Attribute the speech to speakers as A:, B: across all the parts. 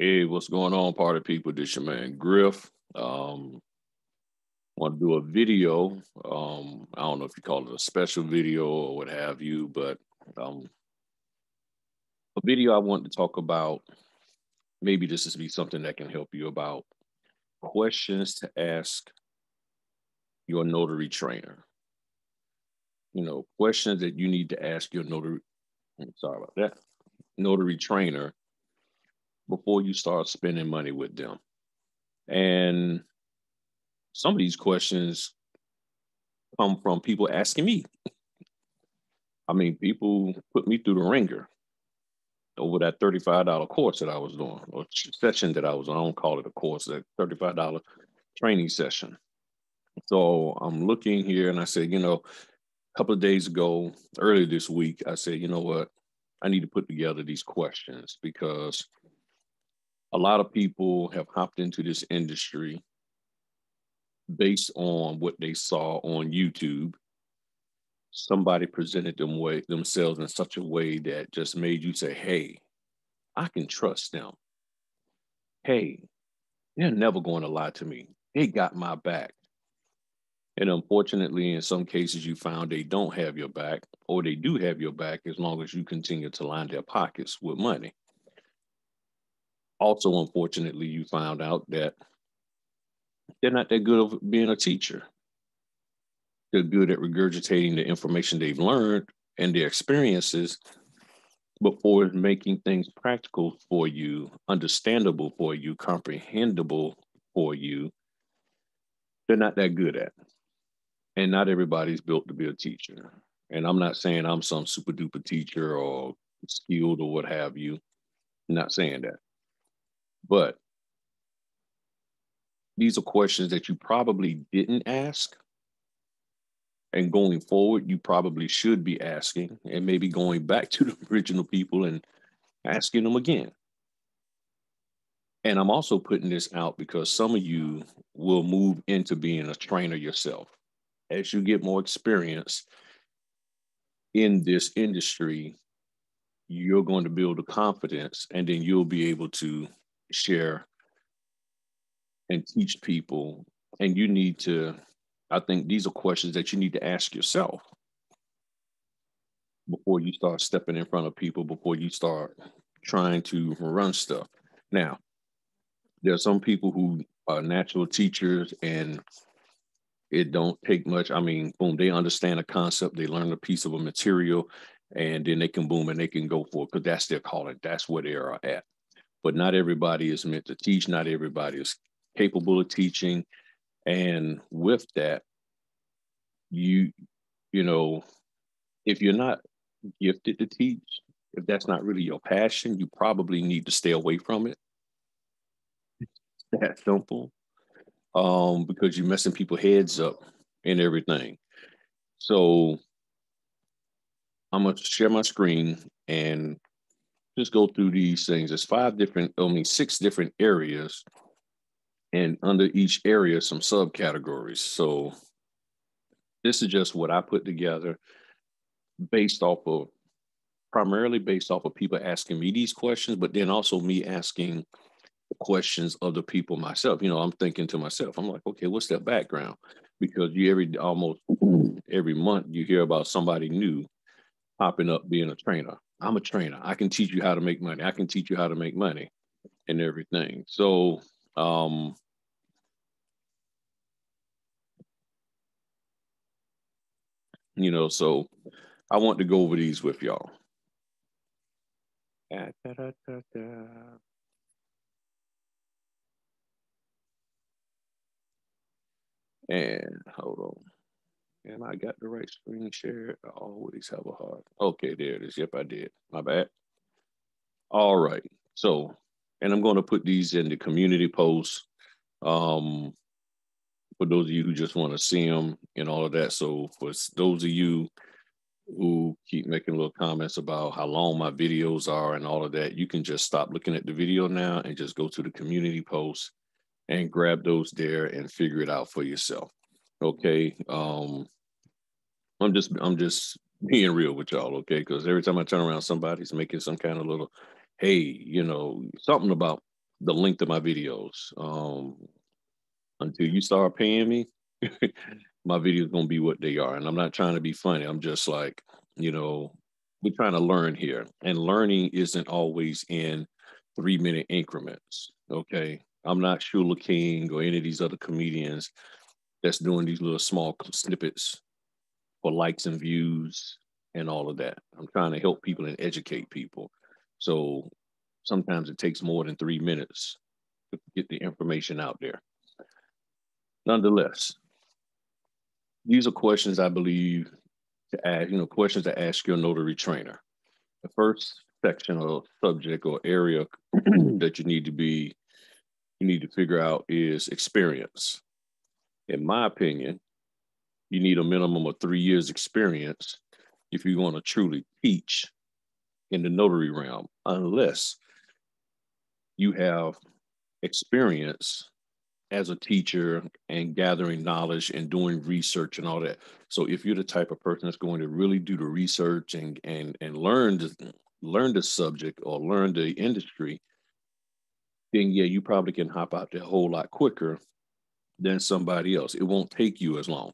A: Hey, what's going on, party people? This your man Griff. Want to do a video. I don't know if you call it a special video or what have you, but um, a video I want to talk about. Maybe this is be something that can help you about questions to ask your notary trainer. Questions that you need to ask your notary. Sorry about that. Notary trainer before you start spending money with them. And some of these questions come from people asking me. I mean, people put me through the ringer over that $35 course that I was doing, or session that I was on. I don't call it a course, that $35 training session. So I'm looking here and I said, a couple of days ago, earlier this week, I said, you know what? I need to put together these questions because a lot of people have hopped into this industry based on what they saw on YouTube. Somebody presented themselves in such a way that just made you say, hey, I can trust them. Hey, they're never going to lie to me. They got my back. And unfortunately, in some cases, you found they don't have your back, or they do have your back as long as you continue to line their pockets with money. Also, unfortunately, you found out that they're not that good of being a teacher. They're good at regurgitating the information they've learned and their experiences before making things practical for you, understandable for you, comprehensible for you. They're not that good at. And not everybody's built to be a teacher. And I'm not saying I'm some super duper teacher or skilled or what have you. I'm not saying that. But these are questions that you probably didn't ask. And going forward, you probably should be asking and maybe going back to the original people and asking them again. And I'm also putting this out because some of you will move into being a trainer yourself. As you get more experience in this industry, you're going to build a confidence and then you'll be able to share and teach people. And you need to, I think these are questions that you need to ask yourself before you start stepping in front of people, before you start trying to run stuff. Now, there are some people who are natural teachers and it don't take much. I mean, boom, they understand a concept, they learn a piece of a material, and then they can boom and they can go for it because that's their calling. That's where they are at. But not everybody is meant to teach. Not everybody is capable of teaching. And with that, you, you know, if you're not gifted to teach, if that's not really your passion, you probably need to stay away from it. That simple. Because you're messing people's heads up and everything. So I'm gonna share my screen and just go through these things. There's six different areas, and under each area, some subcategories. So this is just what I put together based off of primarily based off of people asking me these questions, but then also me asking questions of the people myself. I'm thinking to myself, I'm like, okay, what's their background? Because almost every month you hear about somebody new popping up being a trainer. I'm a trainer. I can teach you how to make money. I can teach you how to make money and everything. So so I want to go over these with y'all. Da, da, da, and hold on. And I got the right screen share. I always have a hard. Okay, there it is. Yep, I did. My bad. All right. So, and I'm going to put these in the community posts for those of you who just want to see them and all of that. So, for those of you who keep making little comments about how long my videos are and all of that, you can just stop looking at the video now and just go to the community posts and grab those there and figure it out for yourself. Okay. I'm just being real with y'all, okay? Because every time I turn around, somebody's making some kind of little, hey, something about the length of my videos. Until you start paying me, my videos gonna be what they are. And I'm not trying to be funny. I'm just like, you know, we're trying to learn here. And learning isn't always in 3-minute increments. Okay. I'm not Shula King or any of these other comedians that's doing these little small snippets for likes and views and all of that. I'm trying to help people and educate people. So sometimes it takes more than 3 minutes to get the information out there. Nonetheless, these are questions I believe to ask, questions to ask your notary trainer. The first section or subject or area that you need to figure out is experience. In my opinion, you need a minimum of 3 years experience if you're going to truly teach in the notary realm, unless you have experience as a teacher and gathering knowledge and doing research and all that. So if you're the type of person that's going to really do the research and learn the subject or learn the industry, then yeah, you probably can hop out there a whole lot quicker than somebody else. It won't take you as long.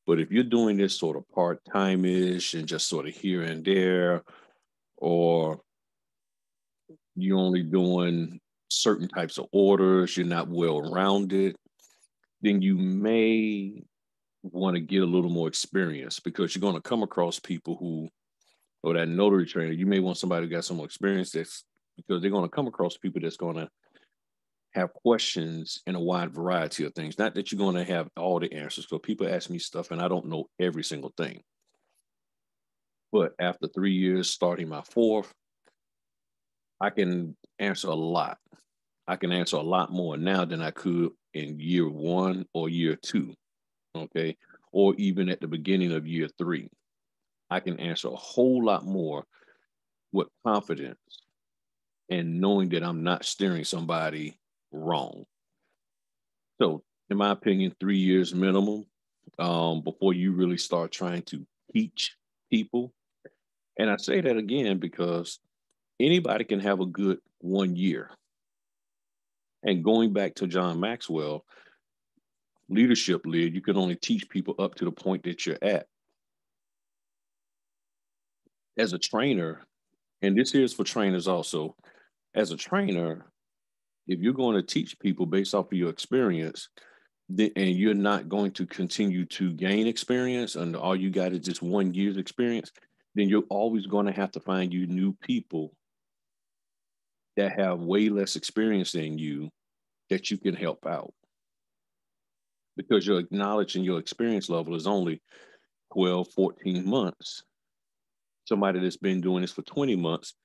A: But if you're doing this sort of part-time-ish and just sort of here and there, or you're only doing certain types of orders, you're not well-rounded, then you may want to get a little more experience because you're going to come across people who, or that notary trainer, you may want somebody who got some more experience that's because they're going to come across people that's going to have questions in a wide variety of things. Not that you're going to have all the answers. So people ask me stuff and I don't know every single thing. But after 3 years, starting my fourth, I can answer a lot. I can answer a lot more now than I could in year one or year two. Okay. Or even at the beginning of year three. I can answer a whole lot more with confidence and knowing that I'm not steering somebody wrong. So, in my opinion, 3 years minimum before you really start trying to teach people. And I say that again because anybody can have a good 1 year. And going back to John Maxwell, leadership lead, you can only teach people up to the point that you're at. As a trainer, and this is for trainers also, as a trainer, if you're going to teach people based off of your experience, and you're not going to continue to gain experience, and all you got is just 1 year's experience, then you're always going to have to find you new people that have way less experience than you that you can help out because your knowledge and your experience level is only 12, 14 months. Somebody that's been doing this for 20 months,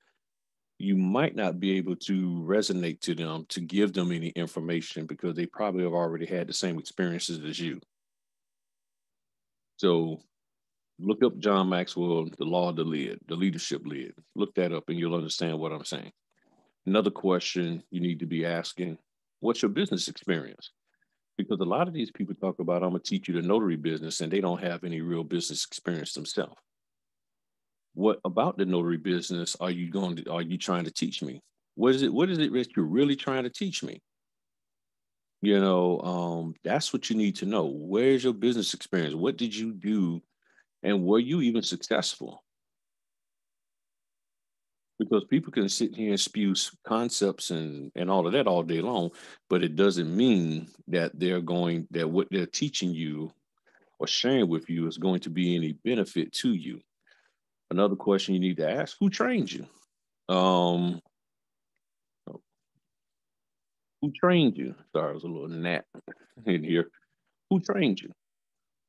A: you might not be able to resonate to them to give them any information because they probably have already had the same experiences as you. So look up John Maxwell, the law of the lid, the leadership lid. Look that up and you'll understand what I'm saying. Another question you need to be asking, what's your business experience? Because a lot of these people talk about, I'm going to teach you the notary business, and they don't have any real business experience themselves. What about the notary business are you trying to teach me? What is it that you're really trying to teach me? That's what you need to know. Where's your business experience? What did you do? And were you even successful? Because people can sit here and spew concepts and all of that all day long, but it doesn't mean that that what they're teaching you or sharing with you is going to be any benefit to you. Another question you need to ask, who trained you? Um, who trained you? Sorry, there's a little gnat in here. Who trained you?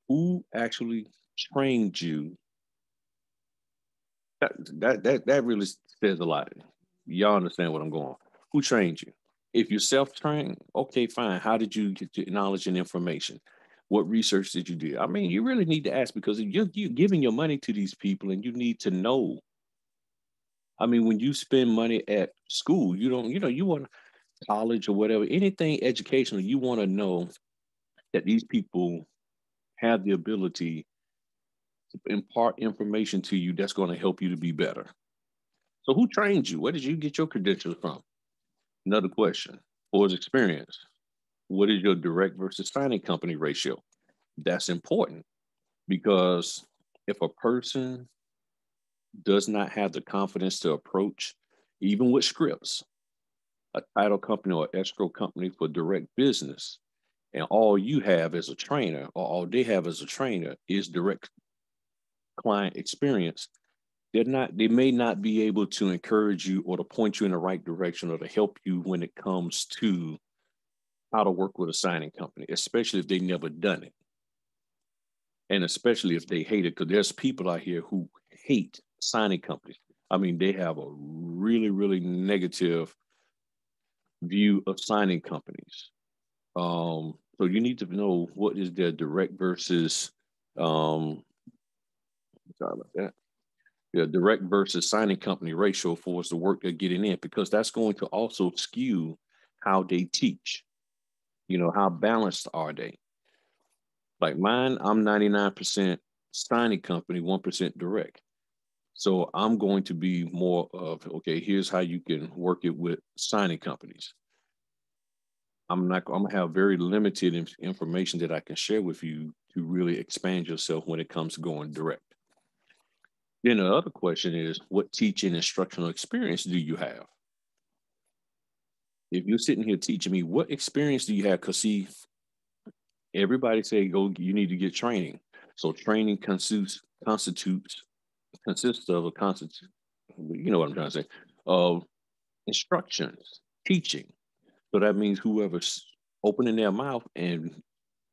A: Who actually trained you? That really says a lot. Y'all understand what I'm going. Who trained you? If you're self-trained, okay, fine. How did you get your knowledge and information? What research did you do? I mean, you really need to ask because if you're giving your money to these people and you need to know. I mean, when you spend money at school, you don't, you want college or whatever, anything educational, you want to know that these people have the ability to impart information to you that's going to help you to be better. So who trained you? Where did you get your credentials from? Another question. for his experience. What is your direct versus signing company ratio? That's important because if a person does not have the confidence to approach, even with scripts, a title company or escrow company for direct business, and all you have as a trainer, or all they have as a trainer, is direct client experience, they may not be able to encourage you or to point you in the right direction or to help you when it comes to how to work with a signing company, especially if they've never done it. And especially if they hate it, because there's people out here who hate signing companies. I mean, they have a really, really negative view of signing companies. So you need to know what is their direct versus, sorry about that, the direct versus signing company ratio for the work they're getting in, because that's going to also skew how they teach. How balanced are they? Like mine, I'm 99% signing company, 1% direct. So I'm going to be more of, okay, here's how you can work it with signing companies. I'm going to have very limited information that I can share with you to really expand yourself when it comes to going direct. Then the other question is, what teaching instructional experience do you have? If you're sitting here teaching me, what experience do you have? Because see, everybody say you need to get training. So training consists of you know what I'm trying to say, of instructions, teaching. So that means whoever's opening their mouth and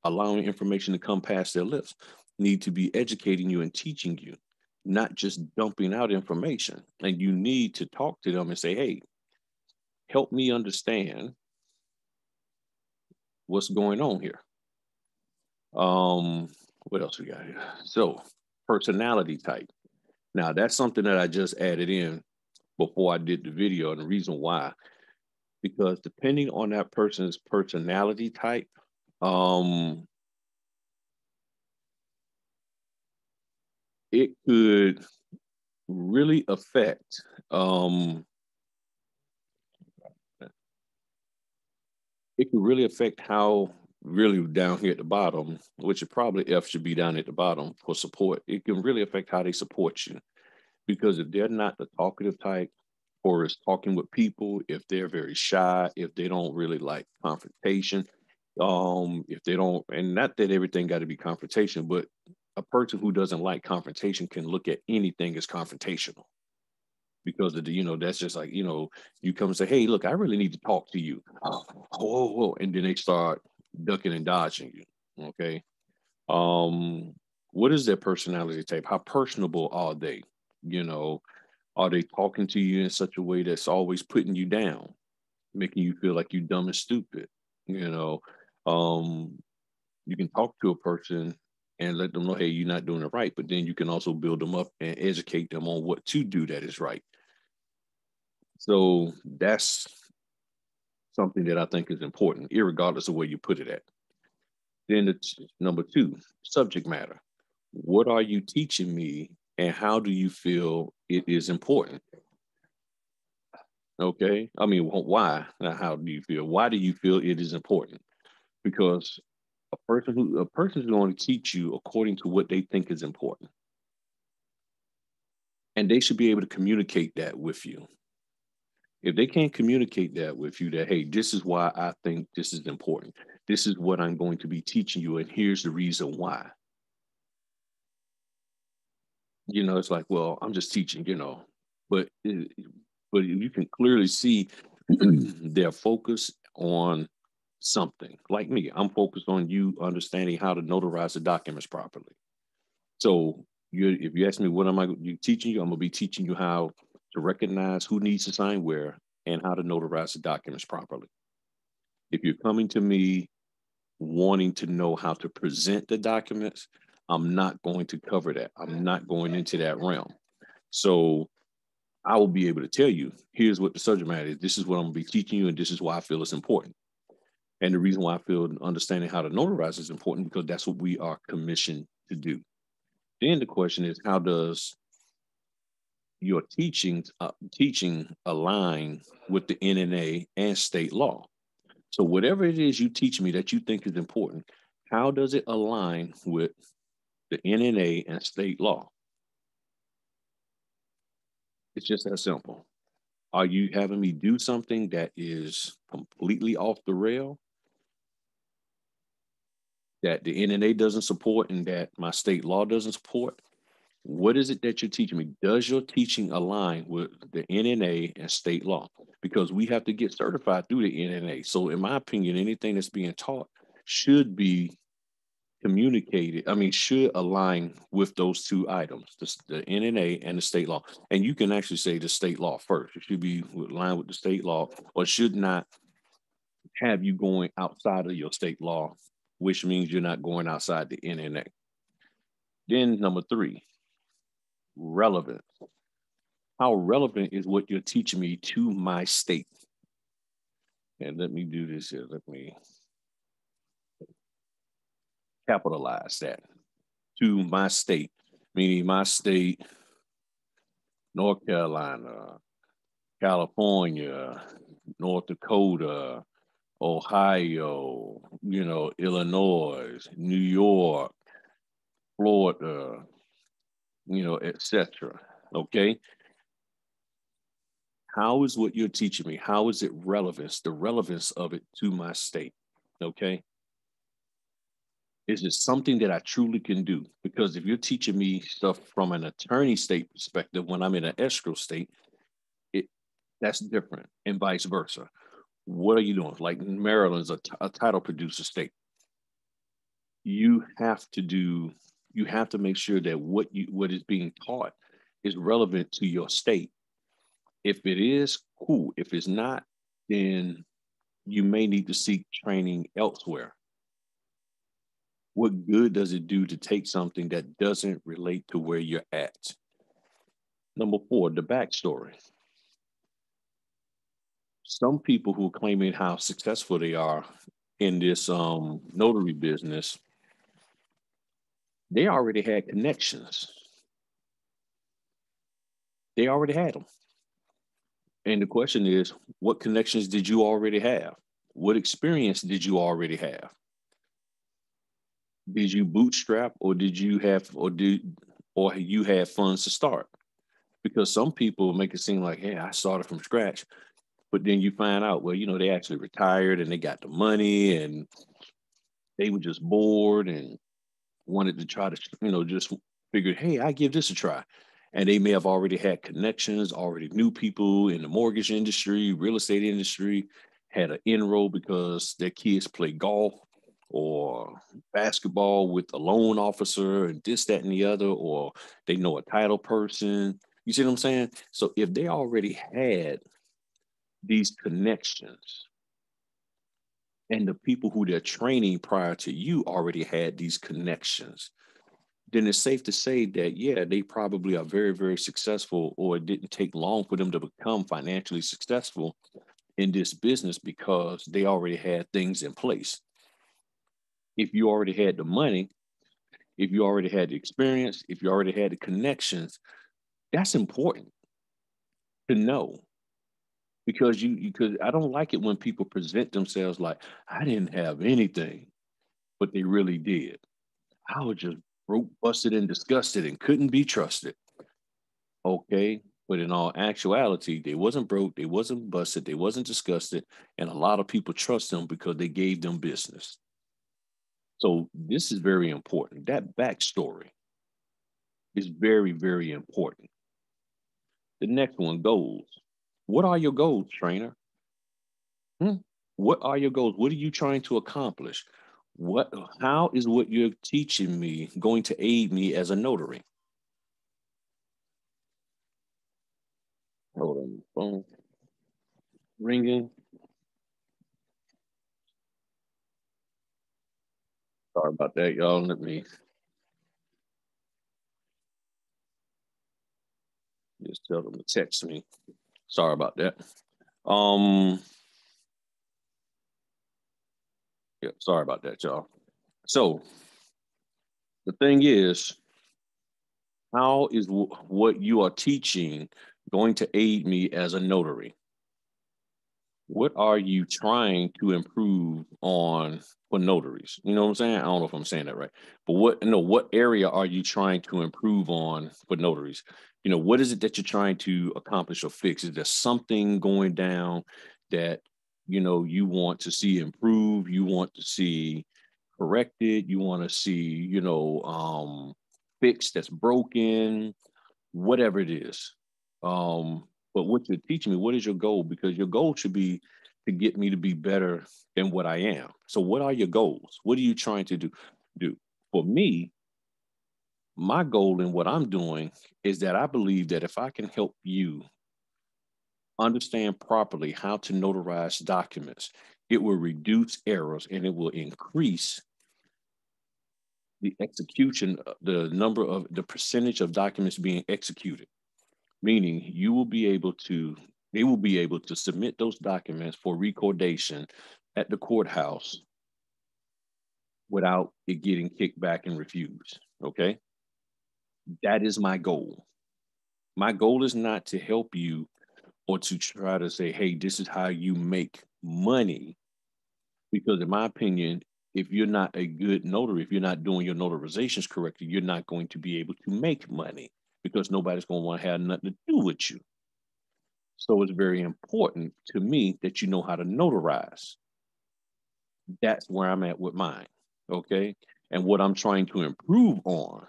A: allowing information to come past their lips need to be educating you and teaching you, not just dumping out information. And you need to talk to them and say, hey, help me understand what's going on here. What else we got here? So personality type. Now that's something that I just added in before I did the video. And the reason why, because depending on that person's personality type, it could really affect how really down here at the bottom, which is probably F should be down at the bottom for support. It can really affect how they support you, because if they're not the talkative type or is talking with people, if they're very shy, if they don't really like confrontation, if they don't, and not that everything got to be confrontation, but a person who doesn't like confrontation can look at anything as confrontational, because of that's just like, you come and say, hey, look, I really need to talk to you. Oh, whoa, whoa. And then they start ducking and dodging you. Okay. What is their personality type? How personable are they? Are they talking to you in such a way that's always putting you down, making you feel like you're dumb and stupid? You know, you can talk to a person and let them know, hey, you're not doing it right. But then you can also build them up and educate them on what to do that is right. So that's something that I think is important, regardless of where you put it at. Then number two, subject matter. What are you teaching me, and how do you feel it is important? Okay. I mean, why? How do you feel? Why do you feel it is important? Because a person is going to teach you according to what they think is important, and they should be able to communicate that with you. If they can't communicate that with you, that, hey, this is why I think this is important, this is what I'm going to be teaching you, and here's the reason why. It's like, well, I'm just teaching, but you can clearly see their focus on something. Like me, I'm focused on you understanding how to notarize the documents properly. So if you ask me what am I teaching you, I'm gonna be teaching you how to recognize who needs to sign where and how to notarize the documents properly. If you're coming to me wanting to know how to present the documents, I'm not going to cover that. I'm not going into that realm. So I will be able to tell you, here's what the subject matter is. This is what I'm going to be teaching you, and this is why I feel it's important. And the reason why I feel understanding how to notarize is important, because that's what we are commissioned to do. Then the question is, how does your teaching align with the NNA and state law? So whatever it is you teach me that you think is important, how does it align with the NNA and state law? It's just that simple. Are you having me do something that is completely off the rail, that the NNA doesn't support and that my state law doesn't support? What is it that you're teaching me? Does your teaching align with the NNA and state law? Because we have to get certified through the NNA. So, in my opinion, anything that's being taught should be communicated. I mean, should align with those two items, the NNA and the state law. And you can actually say the state law first. It should be in line with the state law, or should not have you going outside of your state law, which means you're not going outside the NNA. Then number three, relevance. How relevant is what you're teaching me to my state? And let me do this here. Let me capitalize that. To my state, meaning my state, North Carolina, California, North Dakota, Ohio, Illinois, New York, Florida, etc. Okay. How is what you're teaching me? How is it relevance, the relevance of it to my state? Okay. Is it something that I truly can do? Because if you're teaching me stuff from an attorney state perspective when I'm in an escrow state, it that's different, and vice versa. What are you doing? Like Maryland's a title producer state. You have to do. You have to make sure that what is being taught is relevant to your state. If it is, cool. If it's not, then you may need to seek training elsewhere. What good does it do to take something that doesn't relate to where you're at? Number four, the backstory. Some people who are claiming how successful they are in this notary business, they already had connections. They already had them. And the question is, what connections did you already have? What experience did you already have? Did you bootstrap, or you had funds to start? Because some people make it seem like, hey, I started from scratch. But then you find out, well, they actually retired and they got the money and they were just bored and wanted to try to, just figured, hey, I give this a try. And they may have already had connections, already knew people in the mortgage industry, real estate industry, had an enroll because their kids play golf or basketball with a loan officer and this, that, and the other, or they know a title person. You see what I'm saying? So if they already had these connections and the people who they're training prior to you already had these connections, then it's safe to say that, yeah, they probably are very, very successful, or it didn't take long for them to become financially successful in this business because they already had things in place. If you already had the money, if you already had the experience, if you already had the connections, that's important to know. Because because I don't like it when people present themselves like, I didn't have anything, but they really did. I was just broke, busted, and disgusted and couldn't be trusted. Okay. But in all actuality, they wasn't broke, they wasn't busted, they wasn't disgusted. And a lot of people trust them because they gave them business. So this is very important. That backstory is very, very important. The next one, goals. What are your goals, trainer? Hmm? What are your goals? What are you trying to accomplish? How is what you're teaching me going to aid me as a notary? Hold on, phone ringing. Sorry about that, y'all. Let me just tell them to text me. Sorry about that. Um, yeah, sorry about that, y'all. So the thing is, how is what you are teaching going to aid me as a notary? What are you trying to improve on for notaries? You know what I'm saying? I don't know if I'm saying that right, but what area are you trying to improve on for notaries? What is it that you're trying to accomplish or fix? Is there something going down that, you want to see improve, you want to see corrected, you want to see, fixed that's broken, whatever it is. But what you're teaching me, what is your goal? Because your goal should be to get me to be better than what I am. So what are your goals? What are you trying to do? For me, my goal in what I'm doing is that I believe that if I can help you understand properly how to notarize documents, it will reduce errors and it will increase the execution, the percentage of documents being executed, meaning they will be able to submit those documents for recordation at the courthouse without it getting kicked back and refused. Okay. That is my goal. My goal is not to help you or to try to say, hey, this is how you make money. Because, in my opinion, if you're not a good notary, if you're not doing your notarizations correctly, you're not going to be able to make money because nobody's going to want to have nothing to do with you. So it's very important to me that you know how to notarize. That's where I'm at with mine. Okay. And what I'm trying to improve on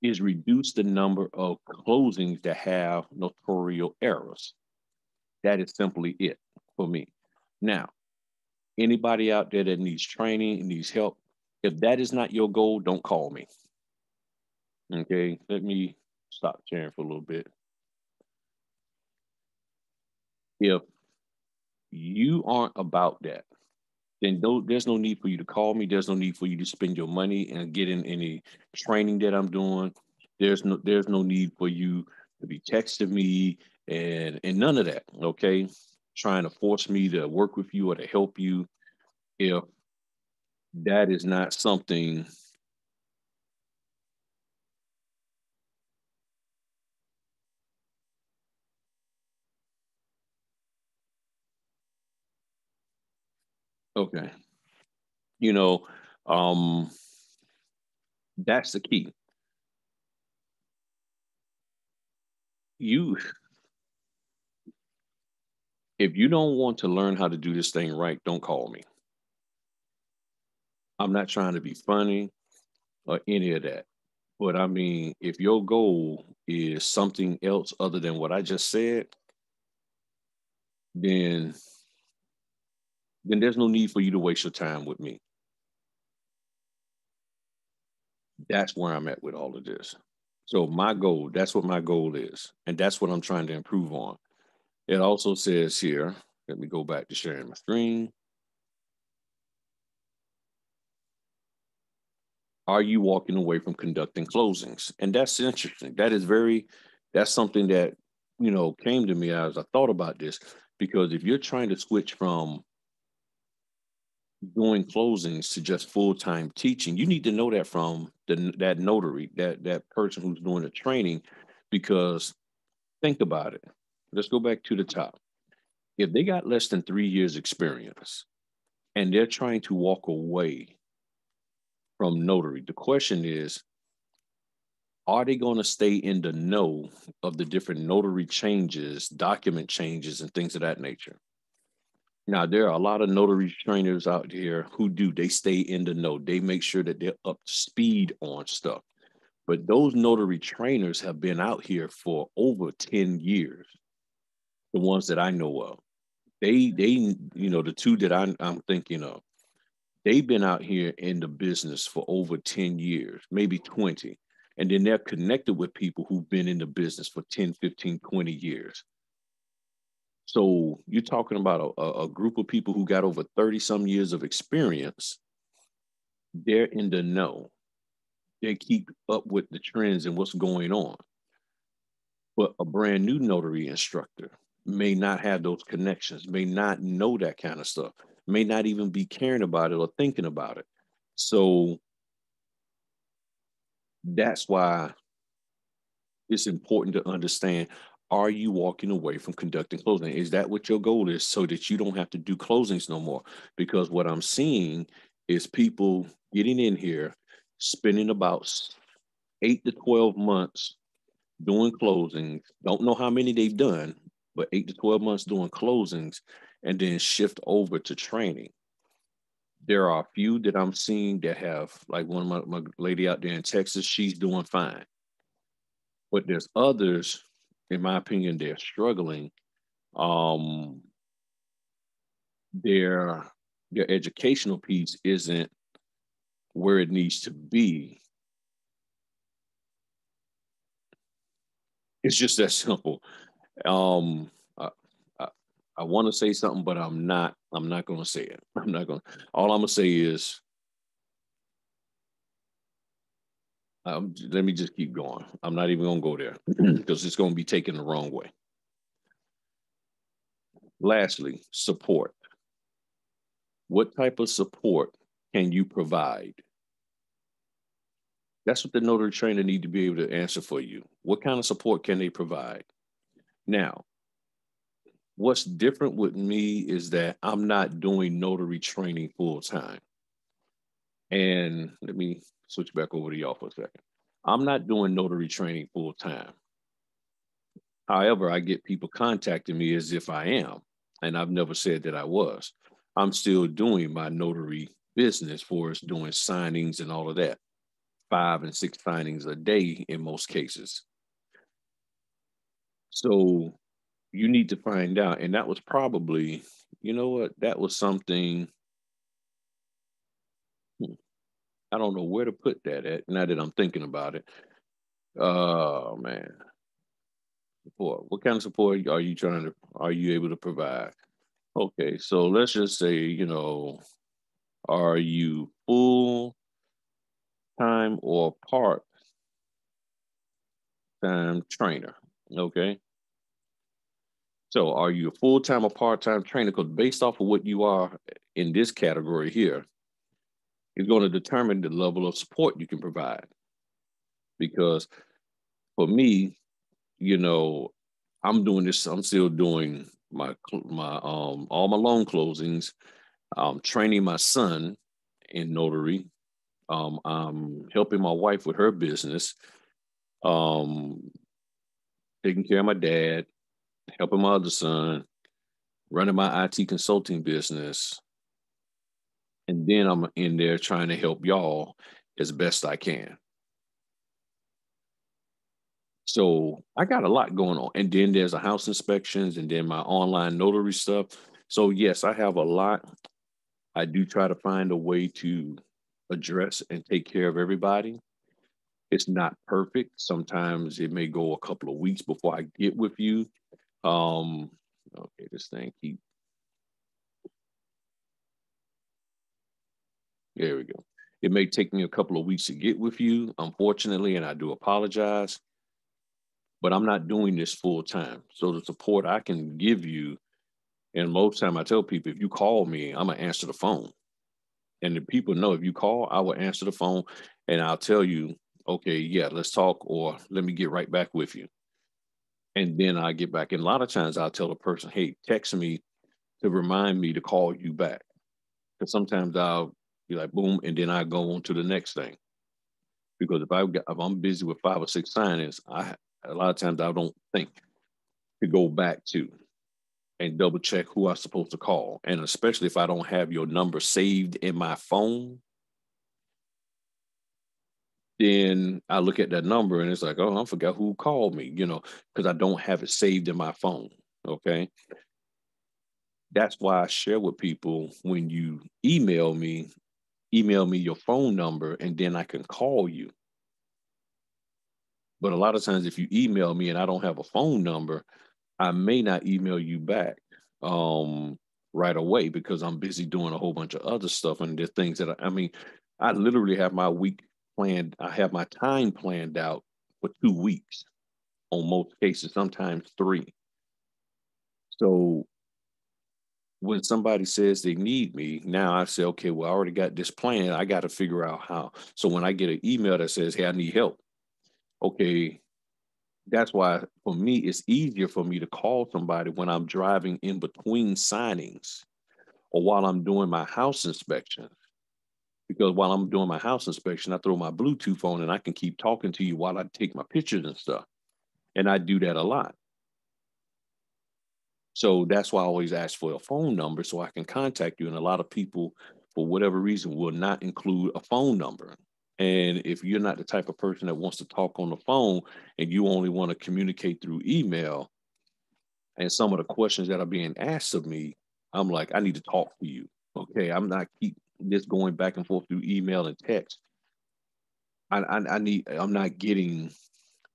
A: is reduce the number of closings that have notarial errors. That is simply it for me. Now, anybody out there that needs training, needs help, if that is not your goal, don't call me. Okay. Let me stop sharing for a little bit. If you aren't about that, then there's no need for you to call me. There's no need for you to spend your money and get in any training that I'm doing. There's no need for you to be texting me and none of that. Okay, trying to force me to work with you or to help you if that is not something. Okay, you know, um, that's the key. You, if you don't want to learn how to do this thing right, don't call me. I'm not trying to be funny or any of that. But I mean, if your goal is something else other than what I just said, then there's no need for you to waste your time with me. That's where I'm at with all of this. So my goal, that's what my goal is. And that's what I'm trying to improve on. It also says here, let me go back to sharing my screen. Are you walking away from conducting closings? And that's interesting. That's something that, came to me as I thought about this, because if you're trying to switch from doing closings to just full-time teaching, you need to know that from that notary, that person who's doing the training, because think about it. Let's go back to the top. If they got less than 3 years experience and they're trying to walk away from notary, the question is, are they going to stay in the know of the different notary changes, document changes, and things of that nature? Now, there are a lot of notary trainers out here who they stay in the know. They make sure that they're up to speed on stuff. But those notary trainers have been out here for over 10 years, the ones that I know of. The two that I'm thinking of, they've been out here in the business for over 10 years, maybe 20. And then they're connected with people who've been in the business for 10, 15, 20 years. So you're talking about a group of people who got over 30 some years of experience. They're in the know. They keep up with the trends and what's going on. But a brand new notary instructor may not have those connections, may not know that kind of stuff, may not even be caring about it or thinking about it. So that's why it's important to understand, are you walking away from conducting closing? Is that what your goal is, so that you don't have to do closings no more? Because what I'm seeing is people getting in here, spending about 8 to 12 months doing closings. Don't know how many they've done, but 8 to 12 months doing closings, and then shift over to training. There are a few that I'm seeing that have, like one of my lady out there in Texas, she's doing fine. But there's others, in my opinion, they're struggling. Um, their their educational piece isn't where it needs to be. It's just that simple. Um, I, I, I want to say something, but I'm not. I'm not going to say it. I'm not going. All I'm going to say is, let me just keep going. I'm not even going to go there because it's going to be taken the wrong way. Lastly, support. What type of support can you provide? That's what the notary trainer need to be able to answer for you. What kind of support can they provide? Now, what's different with me is that I'm not doing notary training full time. And let me switch back over to y'all for a second. I'm not doing notary training full time. However, I get people contacting me as if I am, and I've never said that I was. I'm still doing my notary business for us, doing signings and all of that, 5 and 6 signings a day in most cases. So you need to find out. And that was probably, you know what, that was something, I don't know where to put that at now that I'm thinking about it. Oh man, support. What kind of support are you able to provide? Okay, so let's just say, are you full time or part time trainer? Okay. So are you a full time or part time trainer? Because based off of what you are in this category here, is going to determine the level of support you can provide. Because for me, you know, I'm doing this. I'm still doing my all my loan closings. Training my son in notary. I'm helping my wife with her business. Um, Taking care of my dad, helping my other son, running my IT consulting business, and then I'm in there trying to help y'all as best I can. So I got a lot going on. And then there's a house inspections and then my online notary stuff. So yes, I have a lot. I do try to find a way to address and take care of everybody. It's not perfect. Sometimes it may go a couple of weeks before I get with you. Um, okay, this thing keep there we go. It may take me a couple of weeks to get with you, unfortunately, and I do apologize, but I'm not doing this full time. So the support I can give you, and most time I tell people, if you call me, I'm gonna answer the phone. And the people know if you call, I will answer the phone and I'll tell you, okay, yeah, let's talk, or let me get right back with you. And then I get back. And a lot of times I'll tell the person, hey, text me to remind me to call you back. Because sometimes I'll be like, boom, and then I go on to the next thing. Because if I'm busy with 5 or 6 signings, I a lot of times I don't think to go back to and double check who I'm supposed to call. And especially if I don't have your number saved in my phone, then I look at that number and it's like, oh, I forgot who called me, because I don't have it saved in my phone. Okay. That's why I share with people when you email me your phone number and then I can call you. But a lot of times, if you email me and I don't have a phone number, I may not email you back um, right away because I'm busy doing a whole bunch of other stuff. And there's things that I literally have my week planned. I have my time planned out for 2 weeks on most cases, sometimes 3. So when somebody says they need me, now I say, okay, well, I already got this plan. I got to figure out how. So when I get an email that says, hey, I need help, okay, That's why for me, it's easier for me to call somebody when I'm driving in between signings or while I'm doing my house inspection. Because while I'm doing my house inspection, I throw my Bluetooth on and I can keep talking to you while I take my pictures and stuff. And I do that a lot. So that's why I always ask for a phone number so I can contact you. And a lot of people, for whatever reason, will not include a phone number. And if you're not the type of person that wants to talk on the phone and you only want to communicate through email, and some of the questions that are being asked of me, I'm like, I need to talk to you. Okay. I'm not keep just going back and forth through email and text. I'm not getting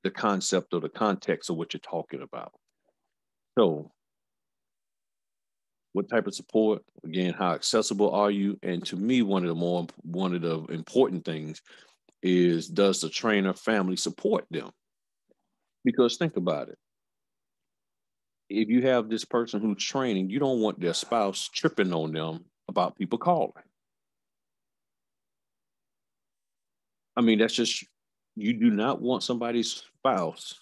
A: the concept or the context of what you're talking about. So what type of support? Again, how accessible are you? And to me, one of the important things is, does the trainer family support them? Because think about it. If you have this person who's training, you don't want their spouse tripping on them about people calling. I mean, that's just, you do not want somebody's spouse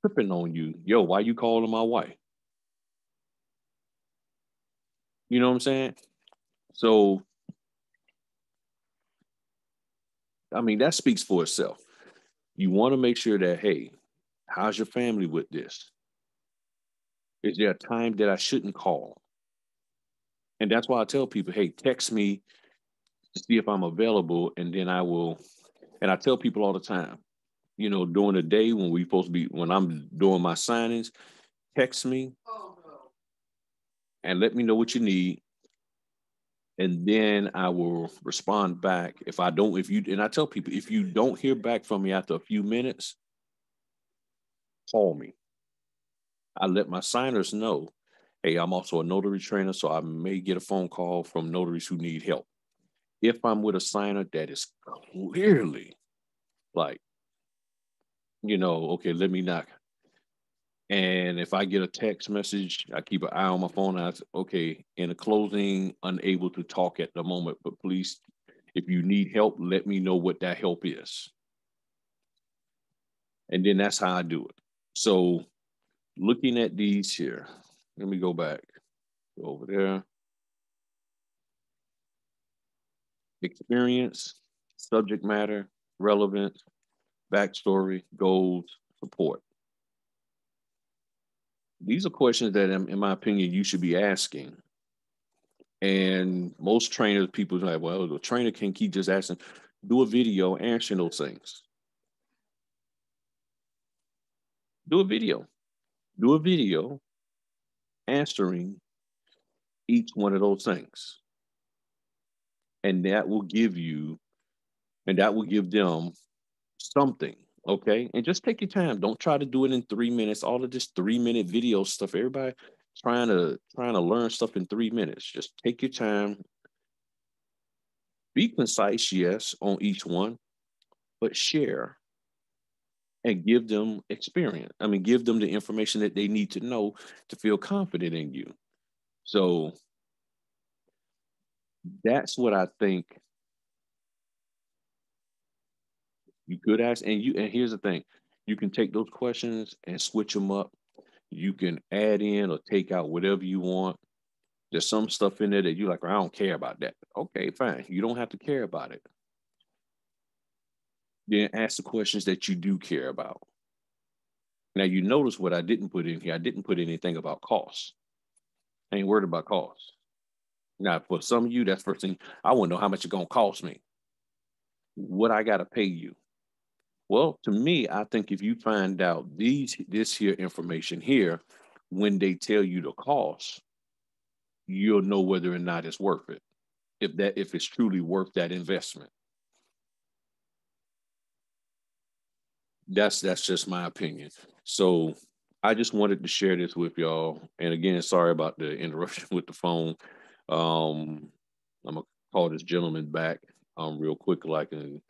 A: tripping on you. Yo, why you calling my wife? You know what I'm saying? So, I mean, that speaks for itself. You want to make sure that, hey, how's your family with this? Is there a time that I shouldn't call? And that's why I tell people, hey, text me to see if I'm available, and then I will. And I tell people all the time, during the day when I'm doing my signings, text me and let me know what you need. And then I will respond back. And I tell people, if you don't hear back from me after a few minutes, call me. I let my signers know, hey, I'm also a notary trainer, so I may get a phone call from notaries who need help. If I'm with a signer that is clearly like, okay, let me knock. And if I get a text message, I keep an eye on my phone. Okay, in the closing, unable to talk at the moment, but please, if you need help, let me know what that help is. And then that's how I do it. So looking at these here, let me go back over there. Experience, subject matter, relevance, backstory, goals, support. These are questions that, in my opinion, you should be asking. And most trainers, people are like, well, the trainer can keep just asking. Do a video answering those things. Do a video. Do a video answering each one of those things. And that will give them something. Okay. And just take your time. Don't try to do it in 3 minutes. All of this 3-minute video stuff. Everybody trying to learn stuff in 3 minutes. Just take your time. Be concise, yes, on each one, but share and give them experience. I mean, give them the information that they need to know to feel confident in you. So that's what I think you could ask. And here's the thing, you can take those questions and switch them up. You can add in or take out whatever you want. There's some stuff in there that you're like, I don't care about that. Okay, fine. You don't have to care about it. Then ask the questions that you do care about. Now, you notice what I didn't put in here. I didn't put anything about costs. I ain't worried about costs. Now, for some of you, that's first thing. I want to know how much it's going to cost me. What I got to pay you. Well, to me, I think if you find out this here information here, when they tell you the cost, you'll know whether or not it's worth it. If it's truly worth that investment. That's just my opinion. So I just wanted to share this with y'all. And again, sorry about the interruption with the phone. I'm gonna call this gentleman back real quick, like and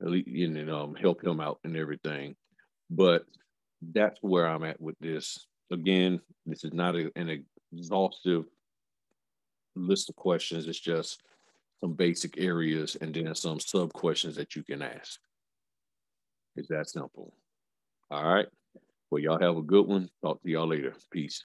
A: at least help him out and everything. But that's where I'm at with this. Again, this is not an exhaustive list of questions. It's just some basic areas and then some sub questions that you can ask. It's that simple. All right. Well, y'all have a good one. Talk to y'all later. Peace.